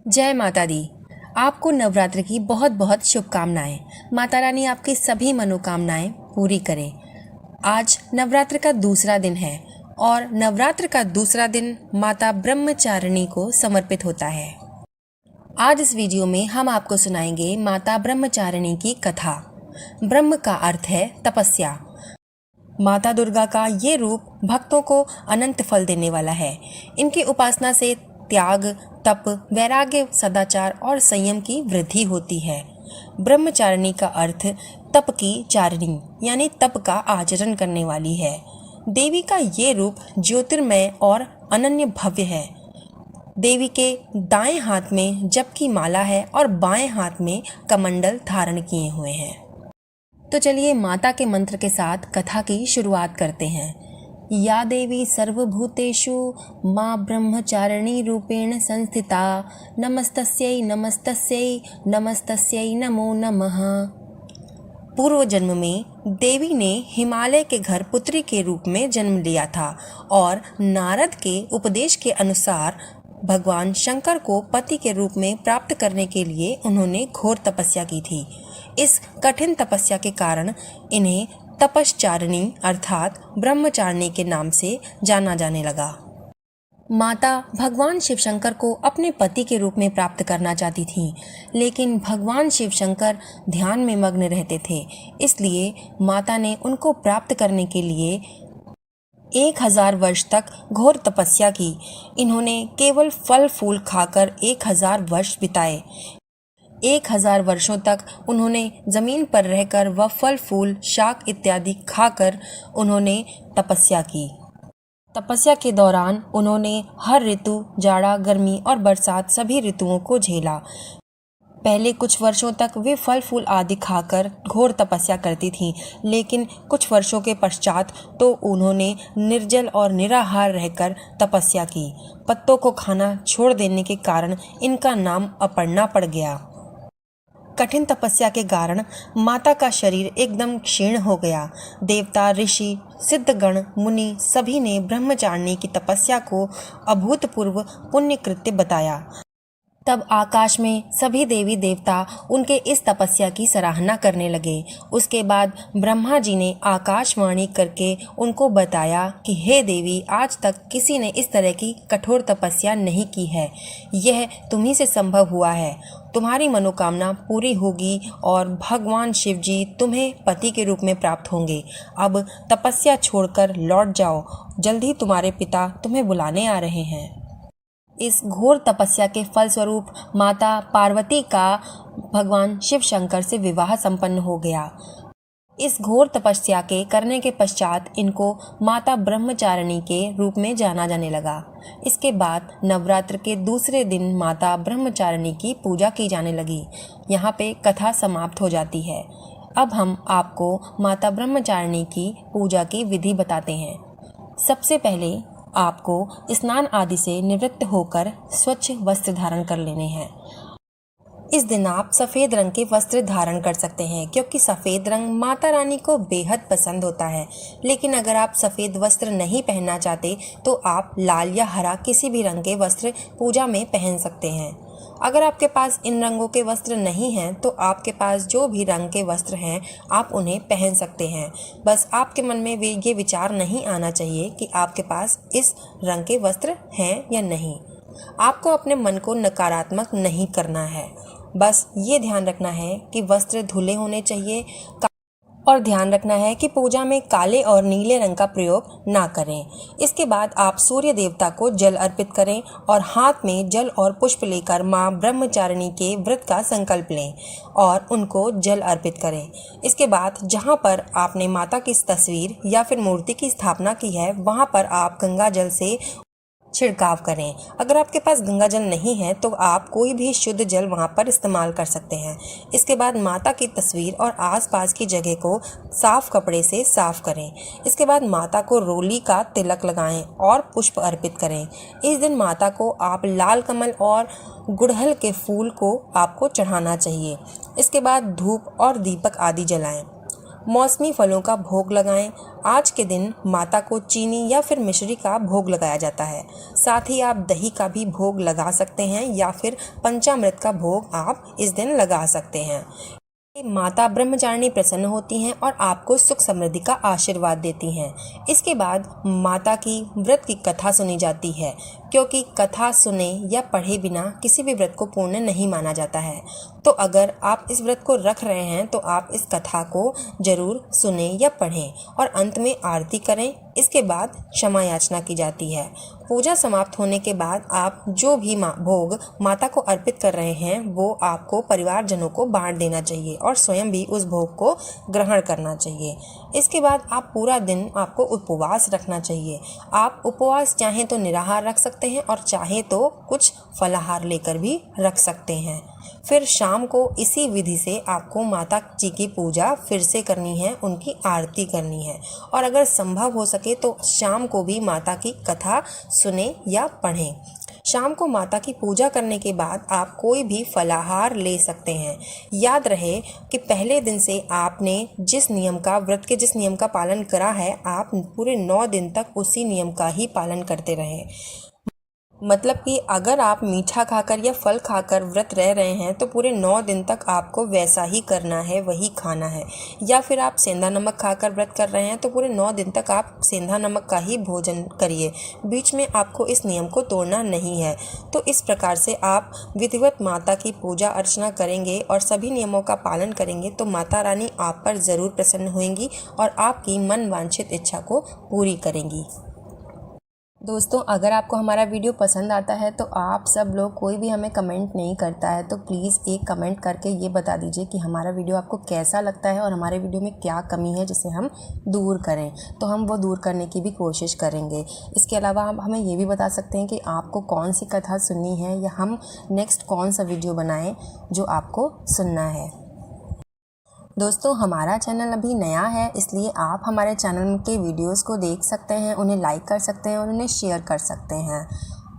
जय माता दी। आपको नवरात्र की बहुत बहुत शुभकामनाएं। माता रानी आपकी सभी मनोकामनाएं पूरी करें। आज नवरात्र का दूसरा दिन है और नवरात्र का दूसरा दिन माता ब्रह्मचारिणी को समर्पित होता है। आज इस वीडियो में हम आपको सुनाएंगे माता ब्रह्मचारिणी की कथा। ब्रह्म का अर्थ है तपस्या। माता दुर्गा का ये रूप भक्तों को अनंत फल देने वाला है। इनकी उपासना से त्याग, तप, वैराग्य, सदाचार और संयम की वृद्धि होती है। ब्रह्मचारिणी का अर्थ तप की चारिणी यानी तप का आचरण करने वाली है। देवी का ये रूप ज्योतिर्मय और अनन्य भव्य है। देवी के दाएं हाथ में जप की माला है और बाएं हाथ में कमंडल धारण किए हुए हैं। तो चलिए माता के मंत्र के साथ कथा की शुरुआत करते हैं। या देवी सर्वभूतेषु माँ ब्रह्मचारिणी रूपेण संस्थिता नमस्तस्यै नमस्तस्यै नमस्तस्यै नमो नमः। पूर्व जन्म में देवी ने हिमालय के घर पुत्री के रूप में जन्म लिया था और नारद के उपदेश के अनुसार भगवान शंकर को पति के रूप में प्राप्त करने के लिए उन्होंने घोर तपस्या की थी। इस कठिन तपस्या के कारण इन्हें तपश्चारिणी अर्थात ब्रह्मचारिणी के नाम से जाना जाने लगा। माता भगवान शिव शंकर को अपने पति के रूप में प्राप्त करना चाहती थीं, लेकिन भगवान शिव शंकर ध्यान में मग्न रहते थे। इसलिए माता ने उनको प्राप्त करने के लिए 1000 वर्ष तक घोर तपस्या की। इन्होंने केवल फल फूल खाकर 1000 वर्ष बिताए। 1000 वर्षों तक उन्होंने जमीन पर रहकर व फल फूल शाक इत्यादि खाकर उन्होंने तपस्या की। तपस्या के दौरान उन्होंने हर ऋतु, जाड़ा, गर्मी और बरसात सभी ऋतुओं को झेला। पहले कुछ वर्षों तक वे फल फूल आदि खाकर घोर तपस्या करती थीं, लेकिन कुछ वर्षों के पश्चात तो उन्होंने निर्जल और निराहार रहकर तपस्या की। पत्तों को खाना छोड़ देने के कारण इनका नाम अपर्णा पड़ गया। कठिन तपस्या के कारण माता का शरीर एकदम क्षीण हो गया। देवता, ऋषि, सिद्धगण, मुनि सभी ने ब्रह्मचारिणी की तपस्या को अभूतपूर्व पुण्य कृत्य बताया। तब आकाश में सभी देवी देवता उनके इस तपस्या की सराहना करने लगे। उसके बाद ब्रह्मा जी ने आकाशवाणी करके उनको बताया कि हे देवी, आज तक किसी ने इस तरह की कठोर तपस्या नहीं की है। यह तुम्ही से संभव हुआ है। तुम्हारी मनोकामना पूरी होगी और भगवान शिव जी तुम्हें पति के रूप में प्राप्त होंगे। अब तपस्या छोड़कर लौट जाओ, जल्दी तुम्हारे पिता तुम्हें बुलाने आ रहे हैं। इस घोर तपस्या के फलस्वरूप माता पार्वती का भगवान शिव शंकर से विवाह संपन्न हो गया। इस घोर तपस्या के करने के पश्चात इनको माता ब्रह्मचारिणी के रूप में जाना जाने लगा। इसके बाद नवरात्र के दूसरे दिन माता ब्रह्मचारिणी की पूजा की जाने लगी। यहाँ पे कथा समाप्त हो जाती है। अब हम आपको माता ब्रह्मचारिणी की पूजा की विधि बताते हैं। सबसे पहले आपको स्नान आदि से निवृत्त होकर स्वच्छ वस्त्र धारण कर लेने हैं। इस दिन आप सफ़ेद रंग के वस्त्र धारण कर सकते हैं, क्योंकि सफ़ेद रंग माता रानी को बेहद पसंद होता है। लेकिन अगर आप सफ़ेद वस्त्र नहीं पहनना चाहते तो आप लाल या हरा किसी भी रंग के वस्त्र पूजा में पहन सकते हैं। अगर आपके पास इन रंगों के वस्त्र नहीं हैं तो आपके पास जो भी रंग के वस्त्र हैं आप उन्हें पहन सकते हैं। बस आपके मन में ये विचार नहीं आना चाहिए कि आपके पास इस रंग के वस्त्र हैं या नहीं। आपको अपने मन को नकारात्मक नहीं करना है। बस ये ध्यान रखना है कि वस्त्र धुले होने चाहिए और ध्यान रखना है कि पूजा में काले और नीले रंग का प्रयोग ना करें। इसके बाद आप सूर्य देवता को जल अर्पित करें और हाथ में जल और पुष्प लेकर माँ ब्रह्मचारिणी के व्रत का संकल्प लें और उनको जल अर्पित करें। इसके बाद जहाँ पर आपने माता की तस्वीर या फिर मूर्ति की स्थापना की है वहाँ पर आप गंगा जल से छिड़काव करें। अगर आपके पास गंगा जल नहीं है तो आप कोई भी शुद्ध जल वहां पर इस्तेमाल कर सकते हैं। इसके बाद माता की तस्वीर और आसपास की जगह को साफ कपड़े से साफ करें। इसके बाद माता को रोली का तिलक लगाएं और पुष्प अर्पित करें। इस दिन माता को आप लाल कमल और गुड़हल के फूल को आपको चढ़ाना चाहिए। इसके बाद धूप और दीपक आदि जलाएं। मौसमी फलों का भोग लगाएं। आज के दिन माता को चीनी या फिर मिश्री का भोग लगाया जाता है। साथ ही आप दही का भी भोग लगा सकते हैं या फिर पंचामृत का भोग आप इस दिन लगा सकते हैं। माता ब्रह्मचारिणी प्रसन्न होती हैं और आपको सुख समृद्धि का आशीर्वाद देती हैं। इसके बाद माता की व्रत की कथा सुनी जाती है, क्योंकि कथा सुने या पढ़े बिना किसी भी व्रत को पूर्ण नहीं माना जाता है। तो अगर आप इस व्रत को रख रहे हैं तो आप इस कथा को जरूर सुने या पढ़ें और अंत में आरती करें। इसके बाद क्षमा याचना की जाती है। पूजा समाप्त होने के बाद आप जो भी भोग माता को अर्पित कर रहे हैं वो आपको परिवारजनों को बांट देना चाहिए और स्वयं भी उस भोग को ग्रहण करना चाहिए। इसके बाद आप पूरा दिन आपको उपवास रखना चाहिए। आप उपवास चाहें तो निराहार रख सकते हैं और चाहे तो कुछ फलाहार लेकर भी रख सकते हैं। फिर शाम को इसी विधि से आपको माता जी की पूजा फिर से करनी है, उनकी आरती करनी है और अगर संभव हो सके तो शाम को भी माता की कथा सुने या पढ़ें। शाम को माता की पूजा करने के बाद आप कोई भी फलाहार ले सकते हैं। याद रहे कि पहले दिन से आपने जिस नियम का पालन करा है, आप पूरे 9 दिन तक उसी नियम का ही पालन करते रहें। मतलब कि अगर आप मीठा खाकर या फल खाकर व्रत रह रहे हैं तो पूरे 9 दिन तक आपको वैसा ही करना है, वही खाना है। या फिर आप सेंधा नमक खाकर व्रत कर रहे हैं तो पूरे 9 दिन तक आप सेंधा नमक का ही भोजन करिए। बीच में आपको इस नियम को तोड़ना नहीं है। तो इस प्रकार से आप विधिवत माता की पूजा अर्चना करेंगे और सभी नियमों का पालन करेंगे तो माता रानी आप पर ज़रूर प्रसन्न होंगी और आपकी मन वांछित इच्छा को पूरी करेंगी। दोस्तों, अगर आपको हमारा वीडियो पसंद आता है तो आप सब लोग, कोई भी हमें कमेंट नहीं करता है तो प्लीज़ एक कमेंट करके ये बता दीजिए कि हमारा वीडियो आपको कैसा लगता है और हमारे वीडियो में क्या कमी है जिसे हम दूर करें, तो हम वो दूर करने की भी कोशिश करेंगे। इसके अलावा आप हमें ये भी बता सकते हैं कि आपको कौन सी कथा सुननी है या हम नेक्स्ट कौन सा वीडियो बनाएँ जो आपको सुनना है। दोस्तों, हमारा चैनल अभी नया है, इसलिए आप हमारे चैनल के वीडियोस को देख सकते हैं, उन्हें लाइक कर सकते हैं और उन्हें शेयर कर सकते हैं।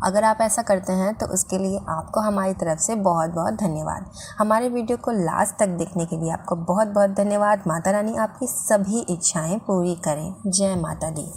अगर आप ऐसा करते हैं तो उसके लिए आपको हमारी तरफ से बहुत बहुत धन्यवाद। हमारे वीडियो को लास्ट तक देखने के लिए आपको बहुत बहुत धन्यवाद। माता रानी आपकी सभी इच्छाएं पूरी करें। जय माता दी।